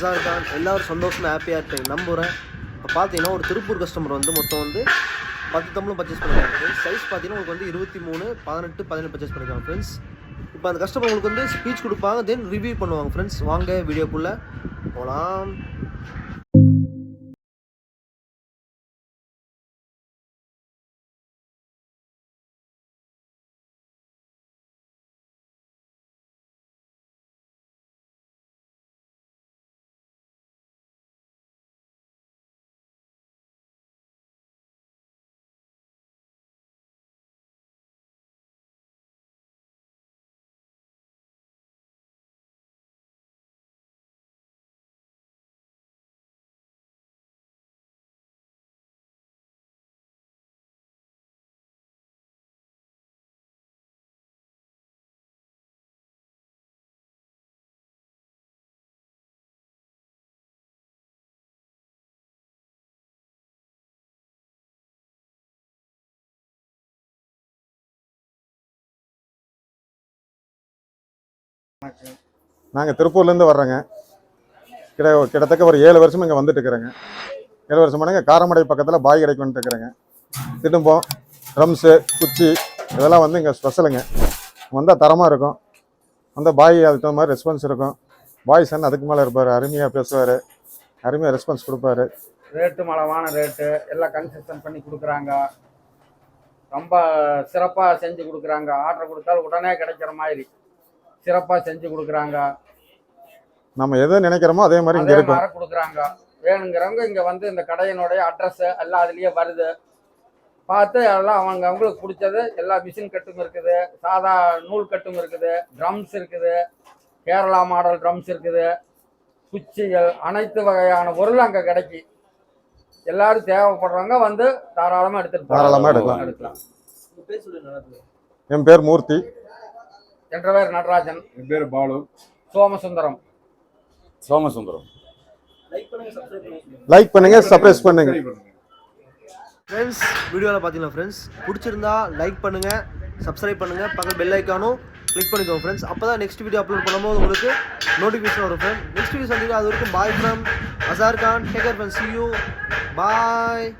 அசார் கான் எல்லோரும் சந்தோஷமாக ஹாப்பியாக இருப்பீங்க நம்புகிறேன். இப்போ பார்த்தீங்கன்னா ஒரு திருப்பூர் கஸ்டமர் வந்து மொத்தம் வந்து 10 தம்பளும் பர்ச்சேஸ் பண்ணிருக்காங்க ஃப்ரெண்ட்ஸ். சைஸ் பார்த்தீங்கன்னா உங்களுக்கு வந்து 23, 18, 17 பர்ச்சேஸ் பண்ணிருக்காங்க ஃப்ரெண்ட்ஸ். இப்போ அந்த கஸ்டமர் உங்களுக்கு வந்து ஸ்பீச் கொடுப்பாங்க, தென் ரிவ்யூ பண்ணுவாங்க ஃப்ரெண்ட்ஸ். வாங்க வீடியோக்குள்ளே போகலாம். நாங்கள் திருப்பூர்லேருந்து வர்றோங்க. கிட்டத்தட்ட ஒரு 7 வருஷம் இங்கே வந்துட்டு இருக்கிறேங்க. 7 வருஷமானங்க காரமடை பக்கத்தில் பாய் கடைக்கு வந்துட்டு இருக்கிறேங்க. திடும்போம் ட்ரம்ஸு குச்சி இதெல்லாம் வந்து இங்கே ஸ்பெஷலுங்க. வந்தால் தரமாக இருக்கும். வந்தால் பாய் அதுக்கு தகுந்த மாதிரி ரெஸ்பான்ஸ் இருக்கும். பாய் சன் அதுக்கு மேலே இருப்பார், அருமையாக பேசுவார், அருமையாக ரெஸ்பான்ஸ் கொடுப்பாரு. ரேட்டு மளவான ரேட்டு எல்லாம் கன்செஷன் பண்ணி கொடுக்குறாங்க. ரொம்ப சிறப்பாக செஞ்சு கொடுக்குறாங்க. ஆர்டர் கொடுத்தாலும் உடனே கிடைக்கிற மாதிரி சிறப்பாக செஞ்சு கொடுக்குறாங்க. நம்ம எதை நினைக்கிறோமோ அதே மாதிரி இங்கே இருக்கும் கொடுக்குறாங்க. வேணுங்கிறவங்க இங்கே வந்து இந்த கடையினுடைய அட்ரஸ் எல்லாம் அதுலேயே வருது. பார்த்து எல்லாம் அவங்களுக்கு பிடிச்சது எல்லா மிஷின் கட்டும் இருக்குது, சாதா நூல் கட்டும் இருக்குது, ட்ரம்ஸ் இருக்குது, கேரளா மாடல் ட்ரம்ஸ் இருக்குது, குச்சிகள் அனைத்து வகையான பொருள் அங்கே கிடைக்கி. எல்லாரும் தேவைப்படுறவங்க வந்து தாராளமாக எடுக்கலாம். என் பேர் மூர்த்தி. என்ற பேர் நடராஜன். என் பேர் பாலு. சோமசுந்தரம். லைக் பண்ணுங்க, சப்ஸ்கிரைப் பண்ணுங்க ஃப்ரெண்ட்ஸ். வீடியோவில் பார்த்தீங்கன்னா ஃப்ரெண்ட்ஸ் பிடிச்சிருந்தா லைக் பண்ணுங்கள், சப்ஸ்கிரைப் பண்ணுங்கள், பக்கத்தில் பெல் ஐக்கானும் கிளிக் பண்ணிக்கோங்க ஃப்ரெண்ட்ஸ். அப்போ தான் நெக்ஸ்ட் வீடியோ அப்லோட் பண்ணும்போது உங்களுக்கு நோட்டிஃபிகேஷன் வரும் ஃப்ரெண்ட். நெக்ஸ்ட் வீடியோ சந்திக்கிறேன். அது வரைக்கும் bye from Azhar Khan. Take care friends. see you. Bye.